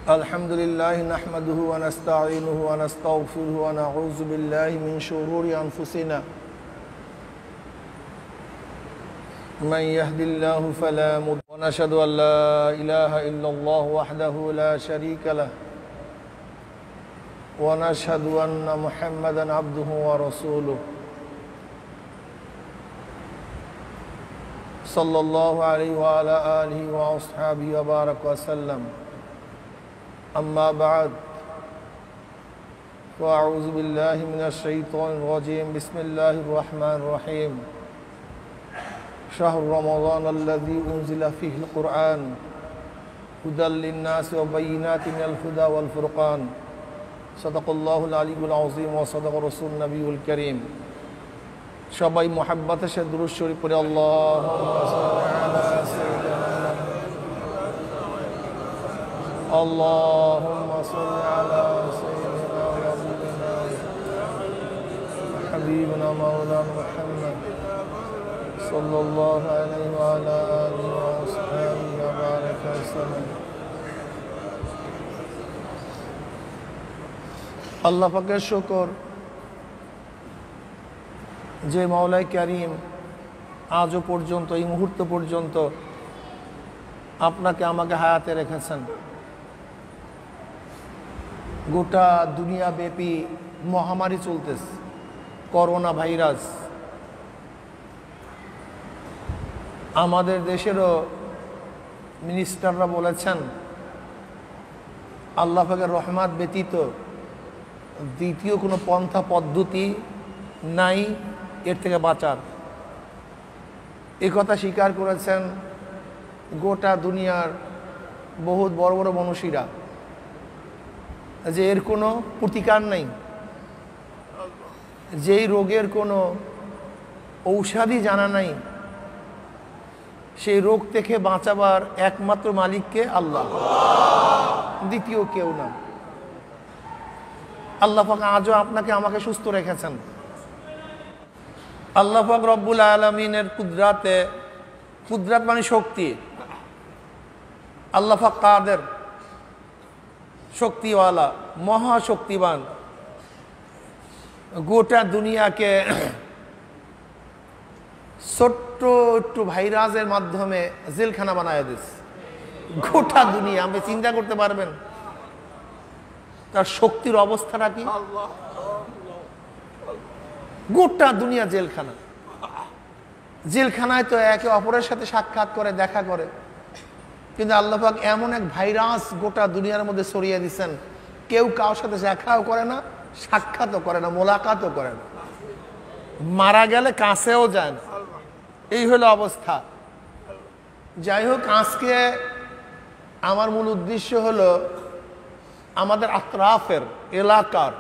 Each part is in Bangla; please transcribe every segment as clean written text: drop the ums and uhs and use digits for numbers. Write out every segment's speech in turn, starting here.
الحمد لله نحمده ونستعينه ونستغفره ونعوذ بالله من شرور أنفسنا من يهد الله فلا مضل له ونشهد أن لا إله إلا الله وحده لا شريك له ونشهد أن محمدا عبده ورسوله صلى الله عليه وعلى آله وأصحابه وبارك وسلم أما بعد فأعوذ بالله من الشيطان الرجيم بسم الله الرحمن الرحيم شهر رمضان الذي أنزل فيه القرآن هدى للناس وبينات من الهدى والفرقان صدق الله العلي العظيم وصدق رسول النبي الكريم সবাই মুহাব্বতের সাথে দুরূদ শরীফ পড়ে আল্লাহুম্মা সাল্লি আলা সাইয়্যিদিনা আল্লাহুম্মা সাল্লি আলা সাইয়্যিদিনা ওয়া হাবিবিনা মাওলানা মুহাম্মদ সাল্লাল্লাহু আলাইহি ওয়া আলা আলিহি ওয়া আসহাবিহি ওয়া বারাকা ওয়াসাল্লাম। আল্লাহ পাকের শুকর যে মাওলাই কারীম আজও পর্যন্ত এই মুহূর্ত পর্যন্ত আপনাকে আমাকে হায়াতে রেখেছেন। গোটা দুনিয়াব্যাপী মহামারী চলতেছে, করোনা ভাইরাস। আমাদের দেশেরও মিনিস্টাররা বলেছেন আল্লাহ পাকের রহমত ব্যতীত দ্বিতীয় কোনো পন্থা পদ্ধতি নাই এর থেকে বাঁচার। এ কথা স্বীকার করেছেন গোটা দুনিয়ার বহুত বড় বড় মনীষীরা যে এর কোনো প্রতিকার নেই, যেই রোগের কোনো ঔষধি জানা নাই, সেই রোগ থেকে বাঁচাবার একমাত্র মালিককে আল্লাহ, দ্বিতীয় কেউ না। আল্লাহ পাক আজও আপনাকে আমাকে সুস্থ রেখেছেন। আল্লাহ পাক রব্বুল আলামিনের কুদরাতে, কুদরাত মানে শক্তি, আল্লাহ পাক কাদের, শক্তিওয়ালা, মহাশক্তিবান। গোটা দুনিয়াকে ছোট্ট একটু ভাইরাসের মাধ্যমে জেলখানা বানায় দিস। গোটা দুনিয়া আপনি চিন্তা করতে পারবেন তার শক্তির অবস্থাটা কি? গোটা দুনিয়া জেলখানা। জেলখানায় তো একে অপরের সাথে সাক্ষাৎ করে, দেখা করে, কিন্তু আল্লাহ পাক এমন এক ভাইরাস গোটা দুনিয়ার মধ্যে ছড়িয়ে দিচ্ছেন, কেউ কারোর সাথে দেখাও করে না, সাক্ষাৎও করে না, মোলাকাতও করে না, মারা গেলে কাছেও যায় না। এই হলো অবস্থা। যাই হোক, আজকে আমার মূল উদ্দেশ্য হলো আমাদের আত্রাফের এলাকার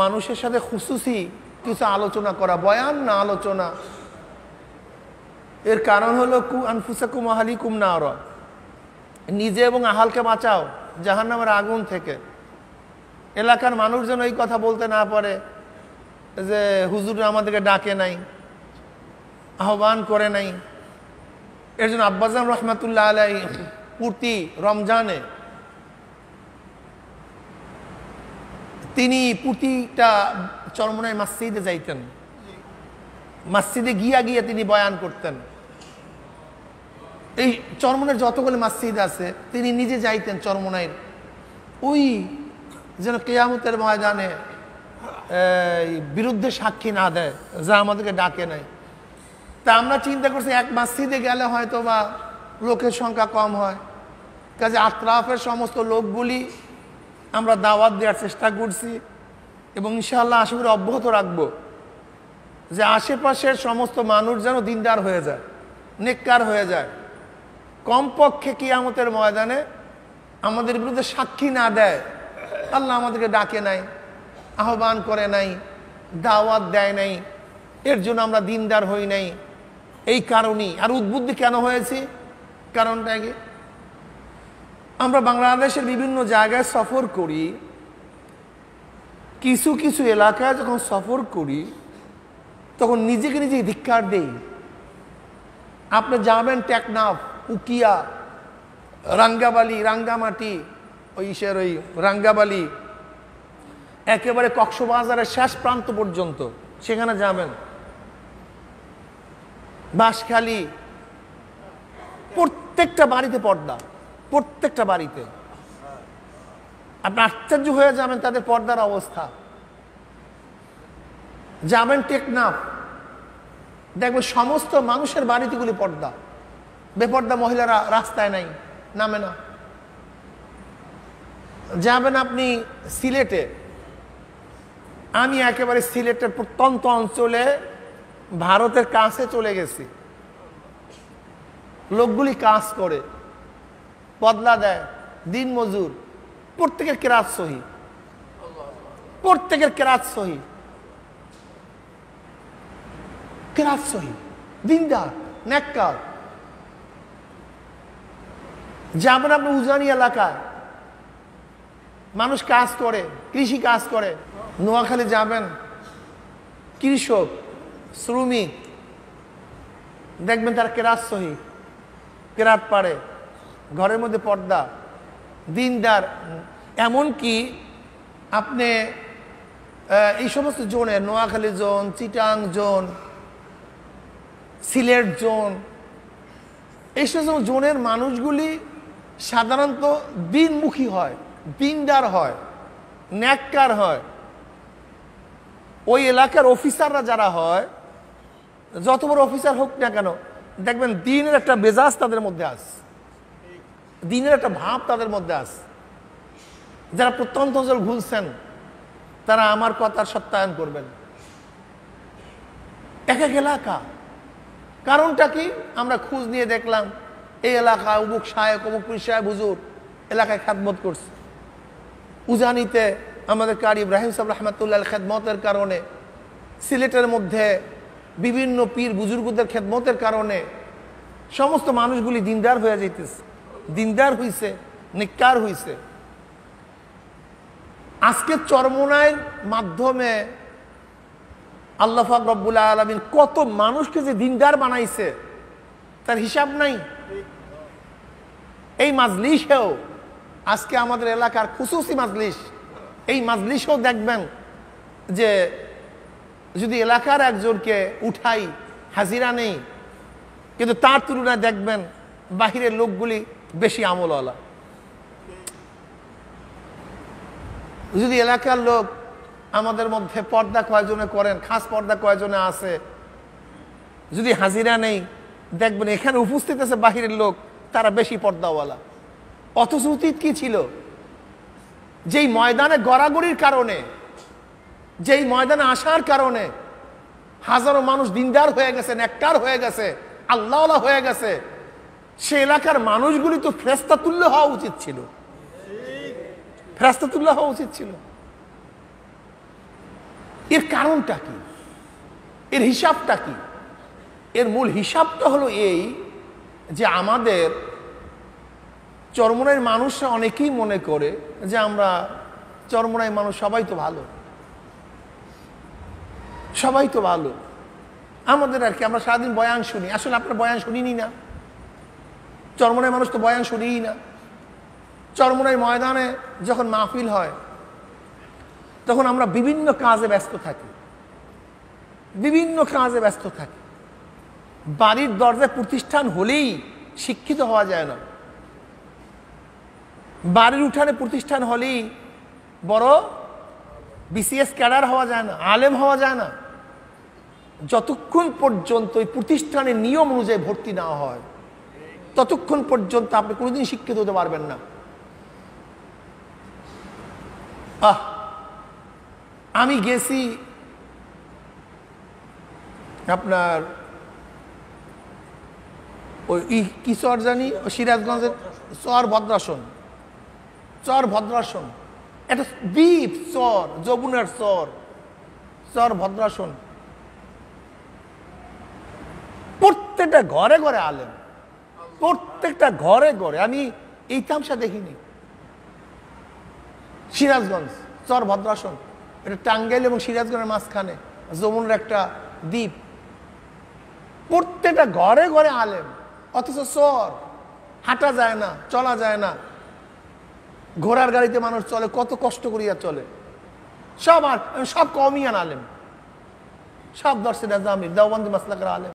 মানুষের সাথে খুসুসি কিছু আলোচনা করা, বয়ান না আলোচনা। এর কারণ হলো কু আনফুসাকুম আহলিকুম নারা, নিজে এবং আহালকে বাঁচাও জাহান্নামের আগুন থেকে। এলাকার মানুষ যেন এই কথা বলতে না পারে যে হুজুর আমাদেরকে ডাকে নাই, আহ্বান করে নাই। এর জন্য আব্বাজান রহমাতুল্লাহ আলাইহি প্রতি রমজানে তিনি প্রতিটা চরমনায় মসজিদে যাইতেন, মসজিদে গিয়া গিয়ে তিনি বয়ান করতেন। এই চরমনের যতগুলো মসজিদ আছে তিনি নিজে যাইতেন চরমনাইর, ওই যেন কিয়ামতের ময়দানে বিরুদ্ধে সাক্ষী না দেয় যা আমাদেরকে ডাকে নাই। তা আমরা চিন্তা করছি এক মসজিদে গেলে হয়তো বা লোকের সংখ্যা কম হয়, কাজে আত্রাফের সমস্ত লোকগুলি আমরা দাওয়াত দেওয়ার চেষ্টা করছি এবং ইনশাআল্লাহ আশা করি অব্যাহত রাখবো যে আশেপাশের সমস্ত মানুষ যেন দিনদার হয়ে যায়, নেককার হয়ে যায়। কমপক্ষে কিয়ামতের ময়দানে আমাদের বিরুদ্ধে সাক্ষী না দেয়। আল্লাহ আমাদেরকে ডাকে নাই, আহ্বান করে নাই, দাওয়াত দেয় নাই, এর জন্য আমরা দিনদার হই নাই। এই কারণেই আর উদ্বুদ্ধ কেন হয়েছি, কারণটা কি, আমরা বাংলাদেশের বিভিন্ন জায়গায় সফর করি, কিছু কিছু এলাকায় যখন সফর করি তখন নিজেকে নিজে ধিক্কার দেই। আপনি যাবেন টেকনাফ, উকিয়া, রাঙ্গাবালি, রাঙ্গামাটি, ওই রাঙ্গাবালি, একেবারে কক্সবাজারের শেষ প্রান্ত পর্যন্ত সেখানে যাবেন, বাঁশখালী, প্রত্যেকটা বাড়িতে পর্দা, প্রত্যেকটা বাড়িতে। আপনি আশ্চর্য হয়ে যাবেন তাদের পর্দার অবস্থা। যাবেন টেকনাফ, দেখবেন সমস্ত মানুষের বাড়িতেগুলি পর্দা, বেপর্দা মহিলারা রাস্তায় নাই, নামে না। যাবেন আপনি সিলেটে, আমি একেবারে সিলেটের প্রত্যন্ত অঞ্চলে ভারতের কাছে চলে গেছি, লোকগুলি কাজ করে, বদলা দেয়, দিন মজুর, প্রত্যেকের কেরাত সহি, প্রত্যেকের কেরাত সহি, কেরাত সহি, দিনদার, নেককার। যাবেন আপনি উজানি এলাকায়, মানুষ কাজ করে, কৃষি কাজ করে। নোয়াখালী যাবেন, কৃষক, শ্রমিক, দেখবেন তার কেরাত সহি, কেরাত পারে, ঘরের মধ্যে পর্দা, দিনদার। এমনকি আপনি এই সমস্ত জোনে, Noakhali zone, Chittagong zone, Sylhet zone, এই সমস্ত জোনের মানুষগুলি সাধারণত দিনমুখী হয়, দিনদার হয়, ন্যাক্কার হয়। ওই এলাকার অফিসাররা যারা হয়, যত বড় অফিসার হোক না কেন, দেখবেন দিনের একটা মেজাজ তাদের মধ্যে আছে, দিনের একটা ভাব তাদের মধ্যে আছে। যারা প্রত্যন্ত অঞ্চল ঘুরছেন তারা আমার কথার সত্যায়ন করবেন। এক এক এলাকা, কারণটা কি? আমরা খোঁজ নিয়ে দেখলাম এই এলাকায় অমুক সাহেব, অমুক পীর সাহেব হুজুর এলাকায় খেদমত করছে। উজানিতে আমাদের কারি ইব্রাহিম সাহেব রহমতুল্লাহ খেদমতের কারণে, সিলেটের মধ্যে বিভিন্ন পীর বুজুর্গদের খেদমতের কারণে সমস্ত মানুষগুলি দিনদার হয়ে যাইতেছে, দিনদার হইছে, নিকার হইছে। আজকে চরমোনাইয়ের মাধ্যমে আল্লাহ পাক রব্বুল আলামিন কত মানুষকে যে দিনদার বানাইছে তার হিসাব নাই। এই মাজলিসেও, আজকে আমাদের এলাকার খুসুসি মাজলিস, এই মাজলিসেও দেখবেন যে যদি এলাকার একজনকে উঠাই, হাজিরা নেই, কিন্তু তার তুলনায় দেখবেন বাহিরের লোকগুলি বেশি আমলওয়ালা। যদি এলাকার লোক, আমাদের মধ্যে পর্দা কয়জনে করেন, খাস পর্দা কয়জনে আছে, যদি হাজিরা নেই, দেখবেন এখানে উপস্থিত আছে বাহিরের লোক, তারা বেশি পর্দাওয়ালা। অথচ উচিত কি ছিল? যেই ময়দানে গড়াগড়ির কারণে, যেই ময়দানে আসার কারণে হাজারো মানুষ দিনদার হয়ে গেছে, নেককার হয়ে গেছে, আল্লাহওয়ালা হয়ে গেছে, সে এলাকার মানুষগুলি তো ফেরেশতা তুল্য হওয়া উচিত ছিল, ফেরেশতা তুল্য হওয়া উচিত ছিল। এর কারণটা কি? এর হিসাবটা কি? এর মূল হিসাবটা হলো এই যে আমাদের চরমোনাইয়ের মানুষরা অনেকেই মনে করে যে আমরা চরমোনাইয়ের মানুষ সবাই তো ভালো, সবাই তো ভালো, আমাদের আর কি, আমরা সারাদিন বয়ান শুনি। আসলে আপনার বয়ান শুনিনি না, চরমোনাইয়ের মানুষ তো বয়ান শুনিই না। চরমোনাই ময়দানে যখন মাহফিল হয় তখন আমরা বিভিন্ন কাজে ব্যস্ত থাকি, বিভিন্ন কাজে ব্যস্ত থাকি। বাড়ির দরজায় প্রতিষ্ঠান হলেই শিক্ষিত হওয়া যায় না, বাড়ির উঠানে প্রতিষ্ঠান হলেই বড় বিসিএস ক্যাডার হওয়া যায় না, আলেম হওয়া যায় না। যতক্ষণ পর্যন্ত ওই প্রতিষ্ঠানের নিয়ম অনুযায়ী ভর্তি না হয় ততক্ষণ পর্যন্ত আপনি কোনোদিন শিক্ষিত হতে পারবেন না। আমি গেছি আপনার ওই কি চর জানি, সিরাজগঞ্জের চর ভদ্রাসন, চর ভদ্রাসন, একটা দ্বীপ চর, যমুনার চর, চর ভদ্রাসন। প্রত্যেকটা ঘরে ঘরে আলেম, প্রত্যেকটা ঘরে ঘরে। আমি এই তামসা দেখিনি। সিরাজগঞ্জ চর ভদ্রাসন, এটা টাঙ্গাইল এবং সিরাজগঞ্জের মাঝখানে যমুনার একটা দ্বীপ। প্রত্যেকটা ঘরে ঘরে আলেম, অথচ চর। হাঁটা যায় না, চলা যায় না, ঘোড়ার গাড়িতে মানুষ চলে, কত কষ্ট করিয়া চলে। সব আর সব কওমিয়ান আলেম, সব দর্শে নিজামি দেওবন্দি মাসলাকের আলেম।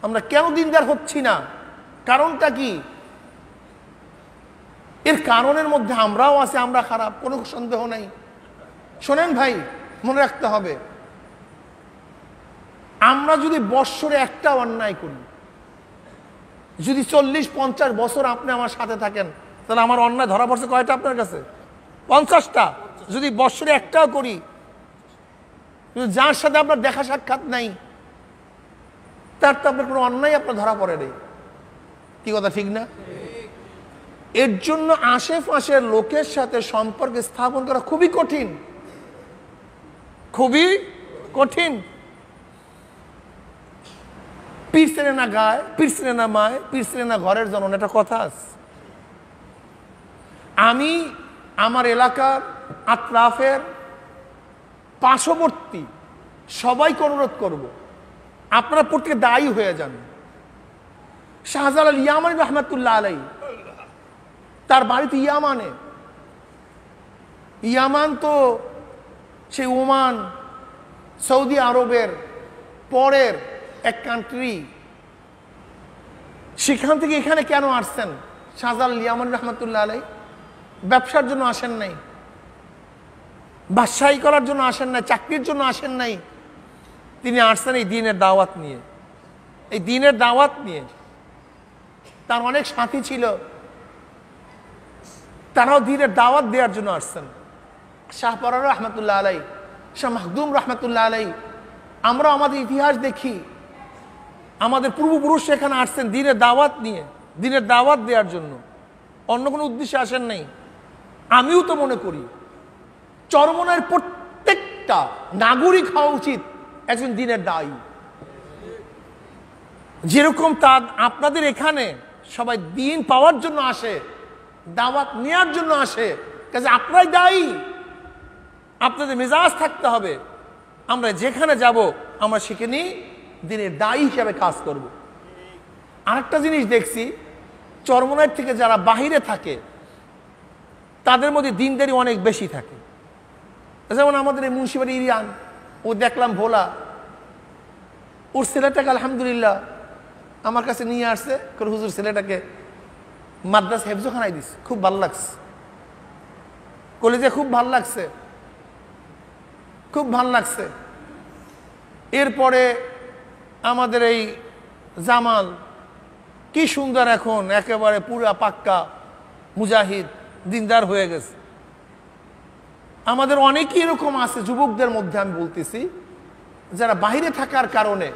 আমরা কেন দিনদার হচ্ছি না? কারণটা কি? এর কারণের মধ্যে আমরাও আছি, আমরা খারাপ, কোনো সন্দেহ নাই। শোনেন ভাই, মনে রাখতে হবে, আমরা যদি বৎসরে একটা অন্যায় করি, যদি 40-50 বছর আপনি আমার সাথে থাকেন, তাহলে আমার অন্যায় ধরা পড়ছে কয়টা আপনার কাছে? 50টা। যদি বৎসরে একটাও করি, যার সাথে আপনার দেখা সাক্ষাৎ নাই, তার তো আপনার কোনো অন্যায় আপনার ধরা পড়ে নেই। কি কথা ঠিক না? এর জন্য আশেপাশের লোকের সাথে সম্পর্ক স্থাপন করা খুবই কঠিন, খুবই কঠিন। পিছনে না গায়, পিছনে না মায়, পিছনে না ঘরের জনন, একটা কথা আছে। আমি আমার এলাকার আত্রাফের পার্শ্ববর্তী সবাইকে অনুরোধ করব, আপনারা প্রত্যেকে দায়ী হয়ে যান। শাহজালাল ইয়ামানি রহমাতুল্লাহ আলাই, তার বাড়িতে ইয়ামানে, ইয়ামান তো সেই ওমান সৌদি আরবের পরের এক কান্ট্রি। সেখান থেকে এখানে কেন আসছেন শাহজালাল ইয়ামানি রহমাতুল্লাহ আলাই? ব্যবসার জন্য আসেন নাই, বাদশাহী করার জন্য আসেন নাই, চাকরির জন্য আসেন নাই। তিনি আসছেন এই দ্বীনের দাওয়াত নিয়ে, এই দ্বীনের দাওয়াত নিয়ে। তার অনেক সাথী ছিল, তারাও দ্বীনের দাওয়াত দেওয়ার জন্য আসছেন। শাহ পরার রহমতুল্লাহ আলাই, শাহ মাহদুম রহমতুল্লাহ আলাই, আমরা আমাদের ইতিহাস দেখি, আমাদের পূর্বপুরুষ এখানে আসছেন দিনের দাওয়াত নিয়ে, দিনের দাওয়াত দেওয়ার জন্য, অন্য কোনো উদ্দেশ্যে আসেন নাই। আমিও তো মনে করি চরমনায়ের প্রত্যেকটা নাগরিক হওয়া উচিত একজন দিনের দায়ী। যেরকম তা আপনাদের এখানে সবাই দিন পাওয়ার জন্য আসে, দাওয়াত নেওয়ার জন্য আসে, কাজে আপনারাই দায়ী। আপনাদের মেজাজ থাকতে হবে, আমরা যেখানে যাব আমরা সেখানে দিনের দায়ী হিসাবে কাজ করব। আরেকটা জিনিস দেখছি, চরমনায়ের থেকে যারা বাহিরে থাকে তাদের মধ্যে দিনদারি অনেক বেশি থাকে। যেমন আমাদের এই মুন্সিবাড়ি ইরিয়ান, ও দেখলাম ভোলা, ওর ছেলেটাকে আলহামদুলিল্লাহ আমার কাছে নিয়ে আসছে, হুজুর ছেলেটাকে মাদ্রাসা হেফজোখানায় দিস, খুব ভালো লাগছে, কলেজে খুব ভাল লাগছে, খুব ভাল লাগছে। এরপরে আমাদের এই জামাল কি সুন্দর, এখন একেবারে পুরা পাক্কা মুজাহিদ দিনদার হয়ে গেছে। আমাদের অনেকেই এরকম আছে যুবকদের মধ্যে, আমি বলতেছি, যারা বাইরে থাকার কারণে,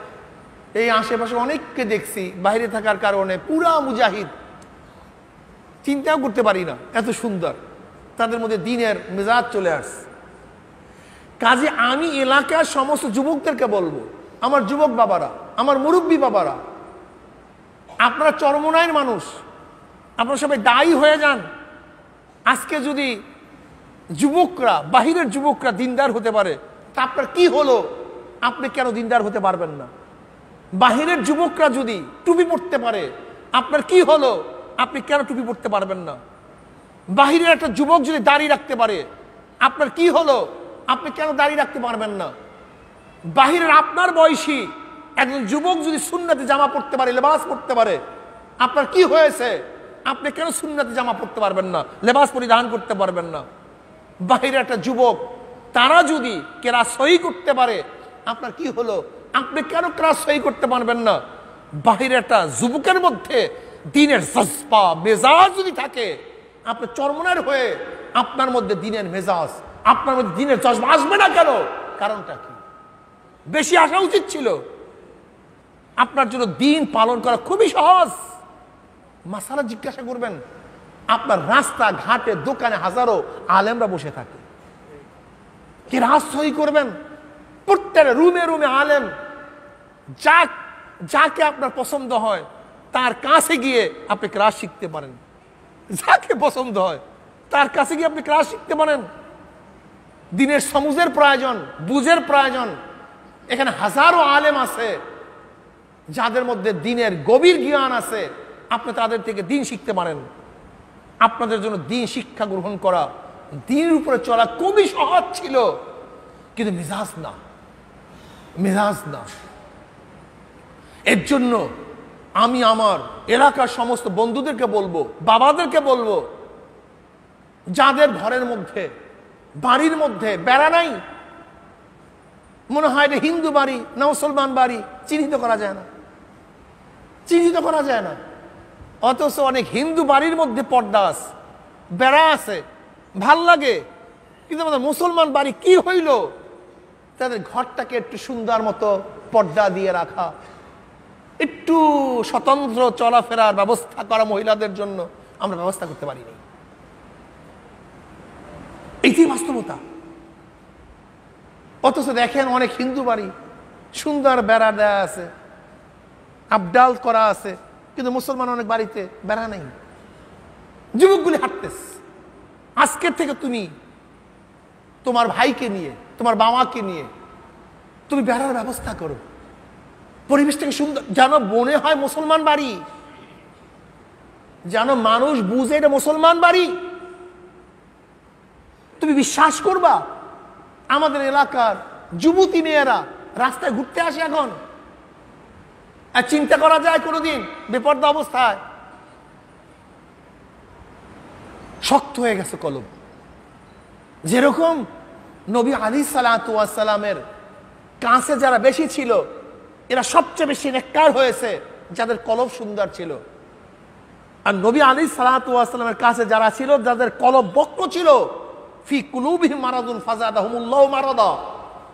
এই আশেপাশে অনেককে দেখছি বাইরে থাকার কারণে পুরা মুজাহিদ, চিন্তাও করতে পারি না এত সুন্দর তাদের মধ্যে দিনের মেজাজ চলে আসছে। কাজে আমি এলাকার সমস্ত যুবকদেরকে বলবো, আমার যুবক বাবারা, আমার মুরব্বী বাবারা, আপনারা চরমনায়ের মানুষ, আপনারা সবাই দায়ী হয়ে যান। আজকে যদি যুবকরা, বাহিরের যুবকরা দিনদার হতে পারে, তা আপনার কি হলো? আপনি কেন দিনদার হতে পারবেন না? বাহিরের যুবকরা যদি টুপি পরতে পারে, আপনার কি হলো? আপনি কেন টুপি পরতে পারবেন না? বাহিরের একটা যুবক যদি দাড়ি রাখতে পারে, আপনার কি হলো? আপনি কেন দাড়ি রাখতে পারবেন না? বাহিরের আপনার বয়সী একজন যুবক যদি সুন্নতি জামা পরতে পারে, লেবাস পরতে পারে, আপনার কি হয়েছে? আপনি কেন সুন্নতি জামা পরতে পারবেন না, লেবাস পরিধান করতে পারবেন না? বাহিরের একটা যুবক, তারা যদি কেরাত সহি করতে পারে, আপনার কি হলো? আপনি কেন কেরাত সহি করতে পারবেন না? বাহিরের একটা যুবকের মধ্যে দিনের জজবা, মেজাজ যদি থাকে, আপনি চরমনায়ের হয়ে আপনার মধ্যে দিনের মেজাজ, আপনার মধ্যে দিনের জজবা আসবে না কেন? কারণটা কি? বেশি আসা উচিত ছিল। আপনার জন্য দিন পালন করা খুবই সহজ। মাসালা জিজ্ঞাসা করবেন, আপনার রাস্তা ঘাটে দোকানে হাজারো আলেমরা বসে থাকে, কেরাত সহি করবেন, প্রত্যেক রুমে রুমে আলেম, যাকে আপনার পছন্দ হয় তার কাছে গিয়ে আপনি কেরাত শিখতে পারেন। যাকে পছন্দ হয় তার কাছে গিয়ে আপনি কেরাত শিখতে পারেন। দিনের সমুজের প্রয়োজন, বুঝের প্রয়োজন। এখানে হাজারো আলেম আছে যাদের মধ্যে দিনের গভীর জ্ঞান আছে, আপনি তাদের থেকে দিন শিখতে পারেন। আপনাদের জন্য দিন শিক্ষা গ্রহণ করা, দিনের উপরে চলা খুবই সহজ ছিল, কিন্তু মেজাজ না, মেজাজ না। এর জন্য আমি আমার এলাকার সমস্ত বন্ধুদেরকে বলবো, বাবাদেরকে বলবো, যাদের ঘরের মধ্যে, বাড়ির মধ্যে বেড়া নাই, মনে হয় এটা হিন্দু বাড়ি না মুসলমান বাড়ি, চিহ্নিত করা যায় না, চিহ্নিত করা যায় না। অথচ অনেক হিন্দু বাড়ির মধ্যে পর্দা আছে, বেড়া আছে, ভাল লাগে, কিন্তু আমাদের মুসলমান বাড়ি কি হইল? তাদের ঘরটাকে একটু সুন্দর মতো পর্দা দিয়ে রাখা, একটু স্বতন্ত্র চলাফেরার ব্যবস্থা করা মহিলাদের জন্য আমরা ব্যবস্থা করতে পারিনি। এইটাই বাস্তবতা। অথচ দেখেন অনেক হিন্দু বাড়ি সুন্দর বেড়া দেয়া আছে, আবডাল করা আছে, কিন্তু মুসলমান অনেক বাড়িতে বেড়া নেই। যুবকগুলি হাঁটতেছে। আজকের থেকে তুমি তোমার ভাইকে নিয়ে, তোমার বাবাকে নিয়ে তুমি বেড়ার ব্যবস্থা করো, পরিবেশটাকে সুন্দর, যেন মনে হয় মুসলমান বাড়ি, যেন মানুষ বুঝে এটা মুসলমান বাড়ি। তুমি বিশ্বাস করবা, আমাদের এলাকার যুবতী মেয়েরা রাস্তায় ঘুরতে আসে এখন, আর চিন্তা করা যায় কোনোদিন বেপর্দা অবস্থায়? শক্ত হয়ে গেছে কলব। যেরকম নবী আলাইহিস সালাতু ওয়াস সালামের কাছে যারা বেশি ছিল, এরা সবচেয়ে বেশি নেককার হয়েছে যাদের কলব সুন্দর ছিল। আর নবী আলাইহিস সালাতু ওয়াস সালামের কাছে যারা ছিল, যাদের কলব বক্র ছিল, ফি কুলুবিহিম মারাদুন ফাযাদাহুমুল্লাহু মারাদা,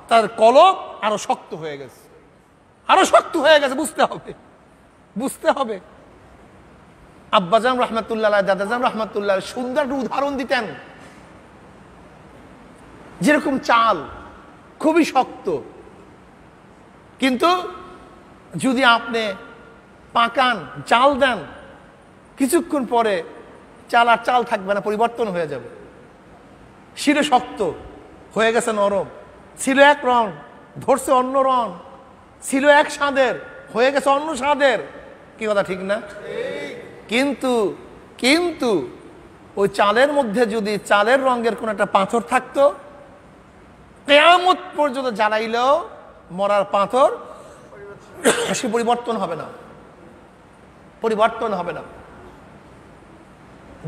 তার কলব আরো শক্ত হয়ে গেছে, আরো শক্ত হয়ে গেছে। বুঝতে হবে, বুঝতে হবে। আব্বাজান রহমাতুল্লাহ, দাদাজান রহমাতুল্লাহ সুন্দর একটা উদাহরণ দিতেন। যেরকম চাল খুবই শক্ত, কিন্তু যদি আপনি পাকান, চাল দেন, কিছুক্ষণ পরে চাল আর চাল থাকবে না, পরিবর্তন হয়ে যাবে। ছিল শক্ত, হয়ে গেছে নরম। ছিল এক রং, ধরছে অন্য রং। ছিল এক স্বাদের, হয়ে গেছে অন্য স্বাদের। কি কথা ঠিক না? কিন্তু কিন্তু ওই চালের মধ্যে যদি চালের রঙের কোন একটা পাথর থাকতো, কিয়ামত পর্যন্ত জ্বালাইলেও মরার পাথর সে পরিবর্তন হবে না, পরিবর্তন হবে না।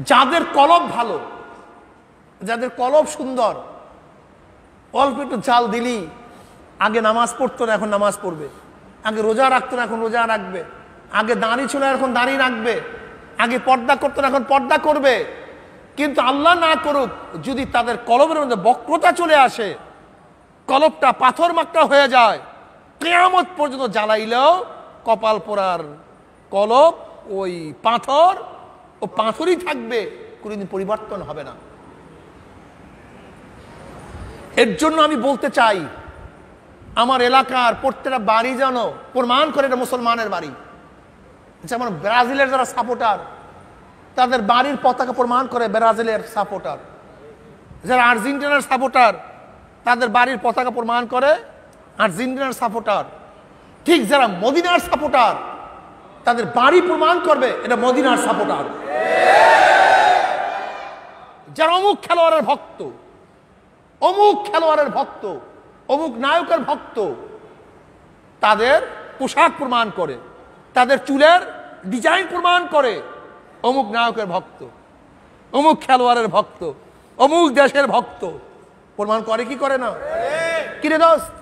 যাদের কলব ভালো, যাদের কলব সুন্দর, অল্প একটু চাল দিলি আগে নামাজ পড়তো না, এখন নামাজ পড়বে। আগে রোজা রাখতো না, এখন রোজা রাখবে। আগে দাড়ি ছিল না, এখন দাড়ি রাখবে। আগে পর্দা করতো না, এখন পর্দা করবে। কিন্তু আল্লাহ না করুক, যদি তাদের কলবের মধ্যে বক্রতা চলে আসে, কলবটা পাথর মাক্কা হয়ে যায়, কিয়ামত পর্যন্ত জ্বালাইলেও কপাল পোড়ার কলব ওই পাথর ও পাথরই থাকবে, কোনদিন পরিবর্তন হবে না। এর জন্য আমি বলতে চাই, আমার এলাকার প্রত্যেকটা বাড়ি যেন প্রমাণ করে এটা মুসলমানের বাড়ি। যেমন ব্রাজিলের যারা সাপোর্টার, তাদের বাড়ির পতাকা প্রমাণ করে ব্রাজিলের সাপোর্টার। যারা আর্জেন্টিনার সাপোর্টার, তাদের বাড়ির পতাকা প্রমাণ করে আর্জেন্টিনার সাপোর্টার। ঠিক যারা মদিনার সাপোর্টার, তাদের বাড়ি প্রমাণ করবে এটা মদিনার সাপোর্টার। যারা অমুক খেলোয়াড়ের ভক্ত, অমুক খেলোয়াড়ের ভক্ত, অমুক নায়কের ভক্ত, তাদের পোশাক প্রমাণ করে, তাদের চুলের ডিজাইন প্রমাণ করে অমুক নায়কের ভক্ত, অমুক খেলোয়াড়ের ভক্ত, অমুক দেশের ভক্ত। প্রমাণ করে কি করে না? কিরে দোস্ত,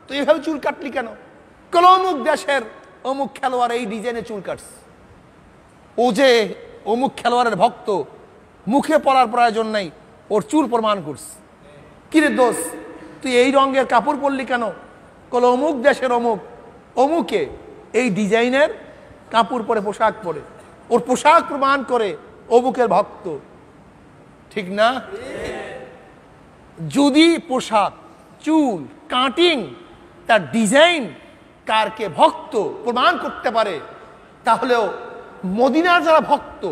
তুই এইভাবে চুল কাটলি কেন? কোন অমুক দেশের অমুক খেলোয়াড় এই ডিজাইনে চুল কাটছে, ও যে অমুক খেলোয়াড়ের ভক্ত, মুখে পড়ার প্রয়োজন নাই, ওর চুল প্রমাণ করছে। কিরে দোস্ত, তুই এই রঙের কাপড় পরলি কেন? কোন অমুক দেশের অমুক, অমুকে এই ডিজাইনের কাপড় পরে, পোশাক পরে, ওর পোশাক প্রমাণ করে অমুকের ভক্ত। ঠিক না? যদি পোশাক, চুল, কাটিং, তার ডিজাইন কারকে ভক্ত প্রমাণ করতে পারে, তাহলেও মদিনার যারা ভক্ত,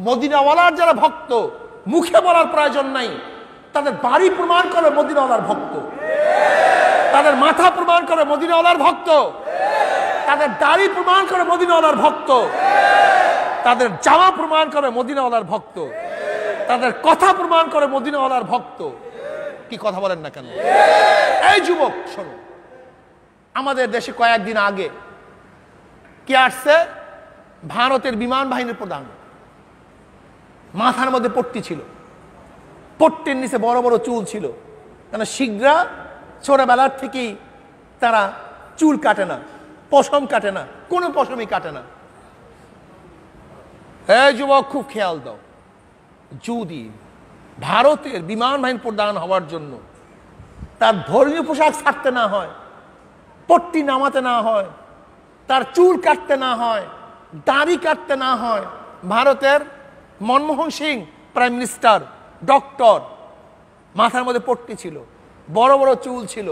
মদিনাওয়ালার যারা ভক্ত, মুখে বলার প্রয়োজন নাই, তাদের বাড়ি প্রমাণ করে মদিনাওয়ালার ভক্ত, তাদের মাথা প্রমাণ করে মদিনাওয়ালার ভক্ত, তাদের দাড়ি প্রমাণ করে মদিনাওয়ালার ভক্ত, তাদের জামা প্রমাণ করে মদিনাওয়ালার ভক্ত, তাদের কথা প্রমাণ করে মদিনাওয়ালার ভক্ত। কি কথা বলেন না কেন? এই যুবক শোনো, আমাদের দেশে কয়েকদিন আগে কি আসছে, ভারতের বিমান বাহিনীর প্রধান, মাথার মধ্যে পট্টি ছিল, পট্টির নিচে বড় বড় চুল ছিল। কেন? শিখরা ছোটবেলার থেকেই তারা চুল কাটে না, পশম কাটে না, কোনো পশমই কাটে না। এই যুবক খুব খেয়াল দাও, যদি ভারতের বিমান বাহিনী প্রধান হওয়ার জন্য তার ধর্মীয় পোশাক ছাড়তে না হয়, পট্টি নামাতে না হয়, তার চুল কাটতে না হয়, দাড়ি কাটতে না হয়, ভারতের Manmohan Singh prime minister, doctor, মাথার মধ্যে পট্টি ছিল, বড় বড় চুল ছিল।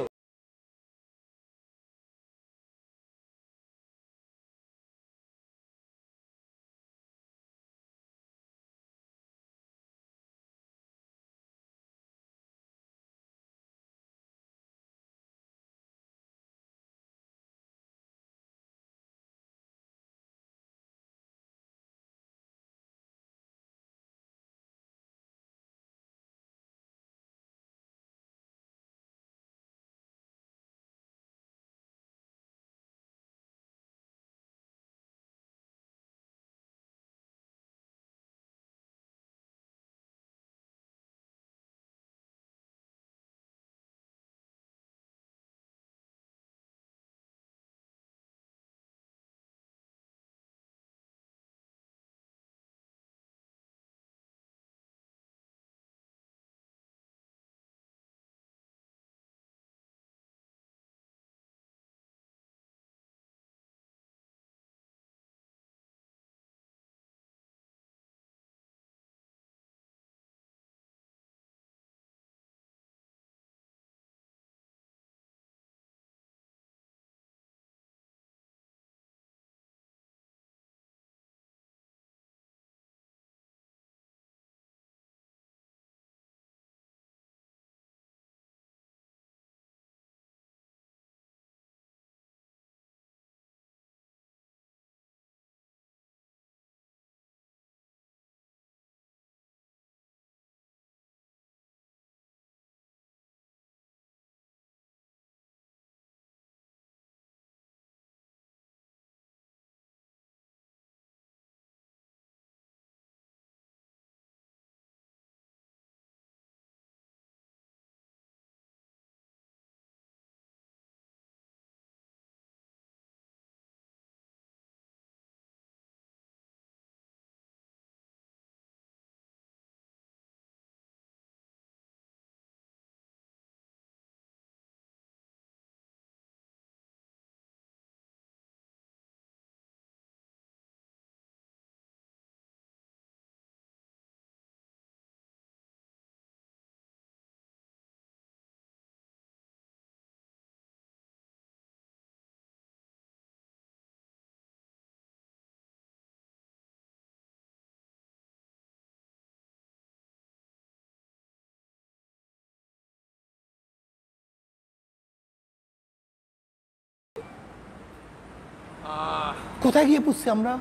কোথায় গিয়ে বুঝছি আমরা?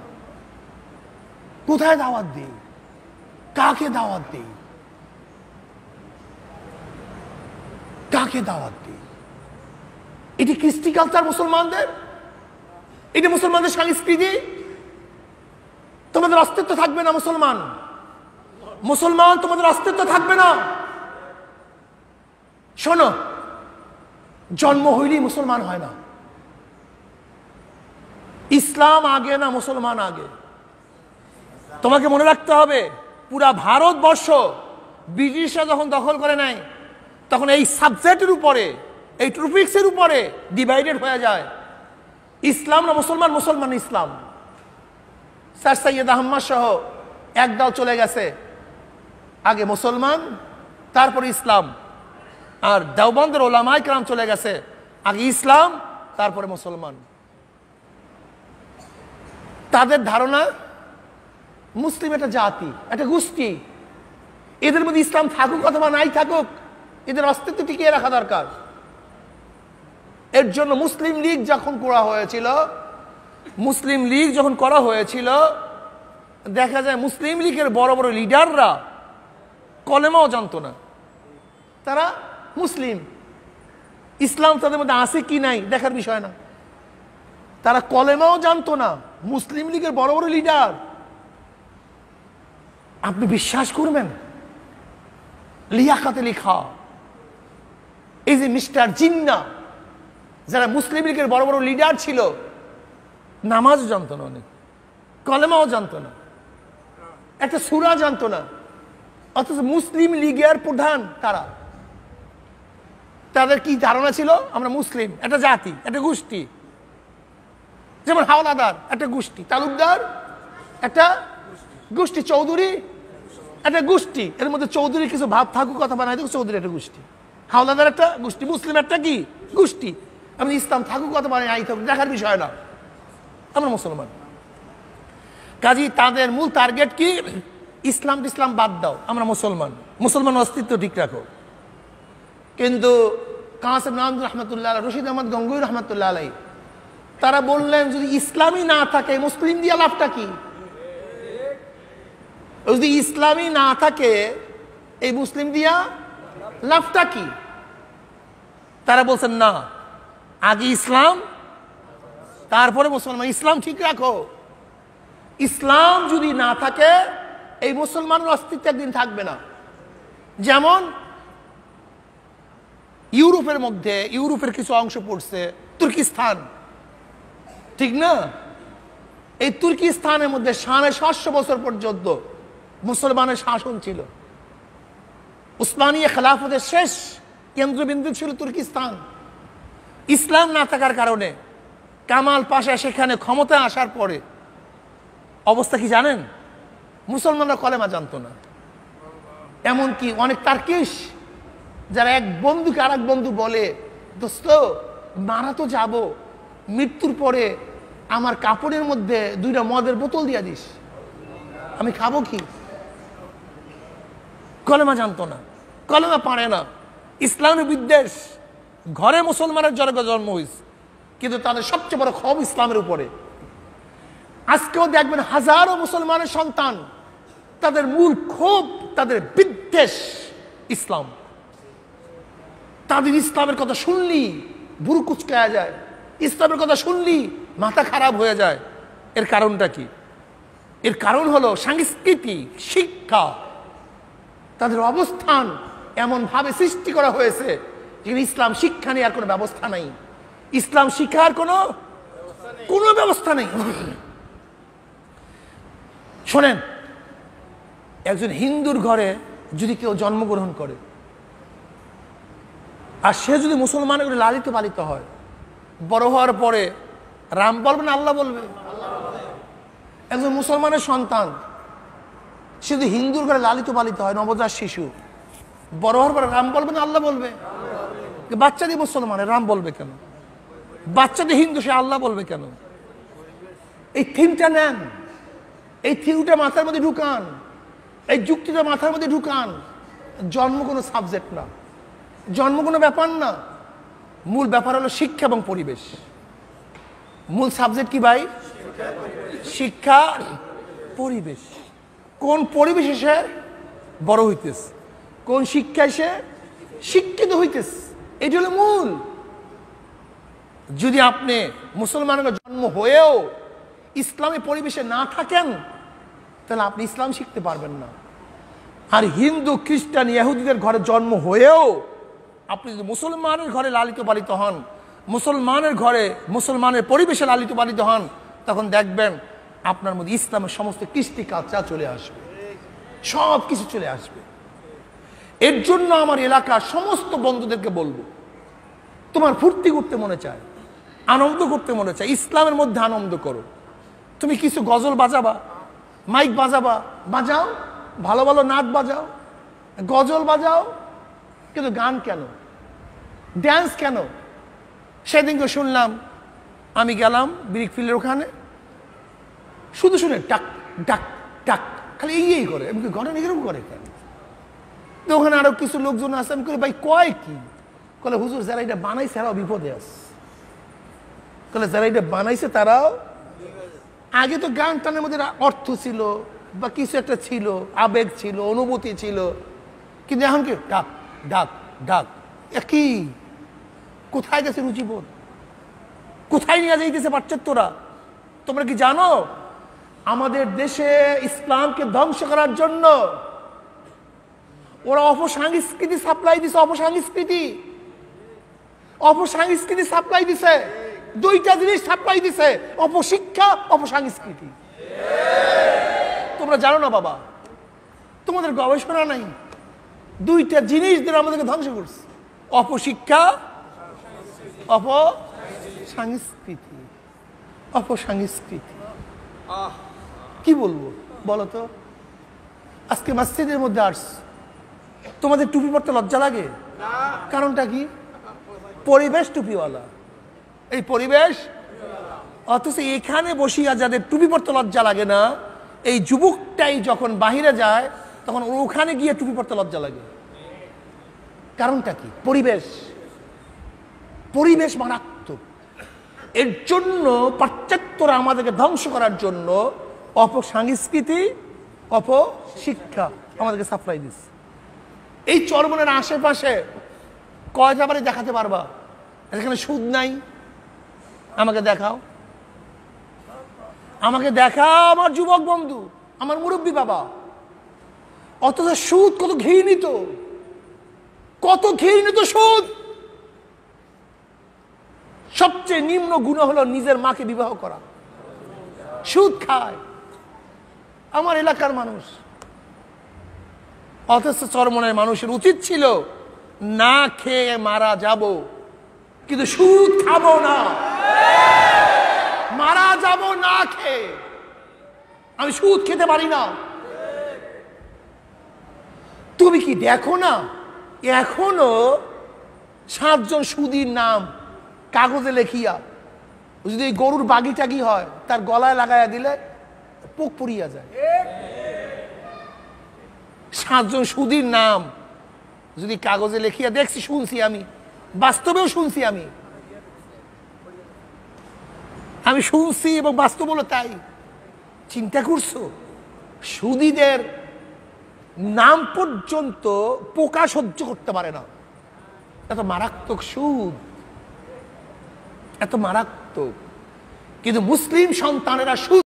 কোথায় দাওয়াত দিই? কাকে দাওয়াত দিই? কাকে দাওয়াত দিই? এটি কৃষ্টি কালচার মুসলমানদের, এটি মুসলমানদের সংস্কৃতি। তোমাদের অস্তিত্ব থাকবে না মুসলমান, মুসলমান তোমাদের অস্তিত্ব থাকবে না। শোনো, জন্ম হইলেই মুসলমান হয় না। ইসলাম আগে না মুসলমান আগে? তোমাকে মনে রাখতে হবে, পুরা ভারতবর্ষ ব্রিটিশরা যখন দখল করে নেয় তখন এই সাবজেক্টের উপরে, এই টপিক্সের উপরে ডিভাইডেড হয়ে যায়। ইসলাম না মুসলমান, মুসলমান ইসলাম। স্যার সৈয়দ আহমদ সহ একদল চলে গেছে, আগে মুসলমান তারপরে ইসলাম। আর দেওবন্দের ওলামায়ে কেরাম চলে গেছে, আগে ইসলাম তারপরে মুসলমান। তাদের ধারণা মুসলিম একটা জাতি, একটা গোষ্ঠী, এদের মধ্যে ইসলাম থাকুক অথবা নাই থাকুক, এদের অস্তিত্ব টিকিয়ে রাখা দরকার। এর জন্য মুসলিম লীগ যখন করা হয়েছিল, মুসলিম লীগ যখন করা হয়েছিল, দেখা যায় মুসলিম লীগের বড় বড় লিডাররা কলেমাও জানতো না। তারা মুসলিম, ইসলাম তাদের মধ্যে আছে কি নাই দেখার বিষয় না। তারা কলেমাও জানতো না, মুসলিম লীগের বড় বড় লিডার। আপনি বিশ্বাস করবেন, লিয়াকাত আলী খাঁ, এই যে মিস্টার জিন্না, যারা মুসলিম লীগের বড় বড় লিডার ছিল, নামাজ জানতো না, অনেক কলেমাও জানতো না, একটা সূরা জানতো না, অথচ মুসলিম লীগের প্রধান তারা। তাদের কি ধারণা ছিল? আমরা মুসলিম, একটা জাতি, একটা গোষ্ঠী। যেমন হাওলাদার একটা গোষ্ঠী, তালুকদার একটা গোষ্ঠী, চৌধুরী একটা গোষ্ঠী। এর মধ্যে চৌধুরী কিছু ভাব থাকুক অথবা নাই থাকুক, চৌধুরী একটা গোষ্ঠী, হাওলাদার একটা গোষ্ঠী, মুসলিম একটা কি গোষ্ঠী। আমি ইসলাম থাকুক অথবা নাই থাকুক দেখার বিষয় না, আমরা মুসলমান। কাজী তাদের মূল টার্গেট কি? ইসলাম ইসলাম বাদ দাও, আমরা মুসলমান, মুসলমান অস্তিত্ব ঠিক রাখো। কিন্তু কাসেম নানদুর রহমতুল্লাহ, রশিদ আহমদ গঙ্গুই রহমতুল্লাহ আলাই, তারা বললেন যদি ইসলামই না থাকে মুসলিম দিয়া লাভটা কি? যদি ইসলামই না থাকে এই মুসলিম দিয়া লাভটা কি? তারা বলছেন না, আগে ইসলাম তারপরে মুসলমান, ইসলাম ঠিক রাখো। ইসলাম যদি না থাকে এই মুসলমানের অস্তিত্ব একদিন থাকবে না। যেমন ইউরোপের মধ্যে, ইউরোপের কিছু অংশ পড়ছে তুর্কিস্তান, ঠিক না? এই তুর্কিস্তানের মধ্যে 750 বছর পর্যন্ত মুসলমানের শাসন ছিল। উসমানীয় খেলাফতের শেষ কেন্দ্রবিন্দু ছিল তুর্কিস্তান। ইসলাম না থাকার কারণে কামাল পাশা সেখানে ক্ষমতা আসার পরে অবস্থা কি জানেন? মুসলমানরা কলেমা জানতো না। এমনকি অনেক তার্কিশ, যারা এক বন্ধুকে আর এক বন্ধু বলে, দোস্ত মারা তো যাবো, মৃত্যুর পরে আমার কাপড়ের মধ্যে 2টা মদের বোতল দিয়া দিস, আমি খাবো কি? কলেমা জানতো না, কলেমা পারে না। ইসলামের বিদ্বেষ, ঘরে মুসলমানের জন্ম হয়েছে, কিন্তু তাদের সবচেয়ে বড় ক্ষোভ ইসলামের উপরে। আজকেও দেখবেন হাজারো মুসলমানের সন্তান, তাদের মূল ক্ষোভ, তাদের বিদ্বেষ ইসলাম। তাদের ইসলামের কথা শুনলি বুড়ো কুচকায়া যায়, ইসলামের কথা শুনলি মাথা খারাপ হয়ে যায়। এর কারণটা কি? এর কারণ হলো সংস্কৃতি, শিক্ষা, তাদের অবস্থান এমন ভাবে সৃষ্টি করা হয়েছে যে ইসলাম শিক্ষা নেওয়ার কোনো ব্যবস্থা নাই, ইসলাম শিক্ষার কোনো ব্যবস্থা নেই। শোনেন, একজন হিন্দুর ঘরে যদি কেউ জন্মগ্রহণ করে আর সে যদি মুসলমানের ঘরে লালিত পালিত হয়, বড় হওয়ার পরে রাম বলবে না আল্লাহ বলবে? একজন মুসলমানের সন্তান সে যদি হিন্দুর ঘরে লালিত পালিত হয়, নবজাত শিশু, বড় হওয়ার পরে রাম বলবে না আল্লাহ বলবে? বাচ্চা দিয়ে মুসলমানের রাম বলবে কেন? বাচ্চা দিয়ে হিন্দু সে আল্লাহ বলবে কেন? এই থিমটা নেন, এই থিওরিটা মাথার মধ্যে ঢুকান, এই যুক্তিটা মাথার মধ্যে ঢুকান। জন্ম কোনো সাবজেক্ট না, জন্ম কোনো ব্যাপার না, মূল ব্যাপার হলো শিক্ষা এবং পরিবেশ। মূল সাবজেক্ট কি ভাই? শিক্ষা পরিবেশ। কোন পরিবেশে সে বড় হইতেছে, কোন শিক্ষায় সে শিক্ষিত হইতেছে, এটি হলো মূল। যদি আপনি মুসলমানের জন্ম হয়েও ইসলামী পরিবেশে না থাকেন, তাহলে আপনি ইসলাম শিখতে পারবেন না। আর হিন্দু, খ্রিস্টান, ইহুদিদের ঘরে জন্ম হয়েও আপনি যদি মুসলমানের ঘরে লালিত পালিত হন, মুসলমানের ঘরে মুসলমানের পরিবেশে লালিত পালিত হন, তখন দেখবেন আপনার মধ্যে ইসলামের সমস্ত কৃষ্টি কালচার চলে আসবে, সব কিছু চলে আসবে। এর জন্য আমার এলাকার সমস্ত বন্ধুদেরকে বলবো, তোমার ফুর্তি করতে মনে চায়, আনন্দ করতে মনে চায়, ইসলামের মধ্যে আনন্দ করো। তুমি কিছু গজল বাজাবা, মাইক বাজাবা, বাজাও, ভালো ভালো নাচ বাজাও, গজল বাজাও, কিন্তু গান কেন, ড্যান্স কেন? সেদিনকে শুনলাম, আমি গেলাম ব্রিকফিল্ডের ওখানে, শুধু শুনে টাক ডাক টাক, খালি এই করে, আমি ঘটনা এরকম করে কেন? তো ওখানে আরো কিছু লোকজন আছে, আমি করি ভাই কয় কি? বলে হুজুর যারা এটা বানাইছে তারাও বিপদে আছে। বলে যারা এটা বানাইছে তারাও, আগে তো গান টানের মধ্যে অর্থ ছিল বা কিছু একটা ছিল, আবেগ ছিল, অনুভূতি ছিল, কিন্তু এখন কি ডাক ডাক ডাক, একই। কোথায় গেছে রুচিবোধ? কোথায় নিয়ে যাইতেছে পাশ্চাত্যরা? তোমরা কি জানো আমাদের দেশে ইসলামকে ধ্বংস করার জন্য ওরা অপসংস্কৃতি সাপ্লাই দিছে, অপসংস্কৃতি সাপ্লাই দিছে, দুইটা জিনিস সাপ্লাই দিছে, অপশিক্ষা, অপসংস্কৃতি। তোমরা জানো না বাবা, তোমাদের গবেষণা নাই, দুইটা জিনিস দিয়ে আমাদেরকে ধ্বংস করছে, অপশিক্ষা, অপসংস্কৃতি। অপসংস্কৃতি কি বলবো বলো তো? আজকে মসজিদের মধ্যে আসছ, তোমাদের টুপি পরতে লজ্জা লাগে? কারণটা কি? পরিবেশ টুপিওয়ালা, এই পরিবেশ। অথচ এখানে বসিয়া যাদের টুপি পরতে লজ্জা লাগে না, এই যুবকটাই যখন বাহিরে যায় তখন ওখানে গিয়ে টুপি পরতে লজ্জা লাগে। কারণটা কি? পরিবেশ। পরিবেশ মারাত্মক। এর জন্য পাশ্চাত্যরা আমাদেরকে ধ্বংস করার জন্য অপসংস্কৃতি, অপশিক্ষা আমাদেরকে সাপ্লাই দিচ্ছে। এই চরমনের আশেপাশে কয়টা বাড়ি দেখাতে পারবা যেখানে সুদ নাই? আমাকে দেখাও, আমাকে দেখাও আমার যুবক বন্ধু, আমার মুরব্বী বাবা। অথচ সুদ কত ঘৃণিত, কত ঘৃণিত সুদ। সবচেয়ে নিম্ন গুণ হলো নিজের মাকে বিবাহ করা। সুদ খায় আমার এলাকার মানুষ। অথচ চরমনের মানুষের উচিত ছিল না খেয়ে মারা যাব, কিন্তু সুদ খাবো না, মারা যাব না খেয়ে। আমি সুদ খেতে পারি না। তুমি কি দেখো না এখনো 7 জন সুদীর নাম কাগজে লেখিয়া, যদি এই গরুর বাগি টাগি হয় তার গলায় লাগাইয়া দিলে পোক পড়িয়া যায়। 7 জন সুদীর নাম যদি কাগজে লেখিয়া, দেখছি, শুনছি, আমি বাস্তবেও শুনছি, আমি শুনছি এবং বাস্তব হলো তাই। চিন্তা করছো সুদীদের নাম পর্যন্ত পোকা সহ্য করতে পারে না, এত মারাত্মক সুদ, এত মারাত্মক। কিন্তু মুসলিম সন্তানেরা সুদ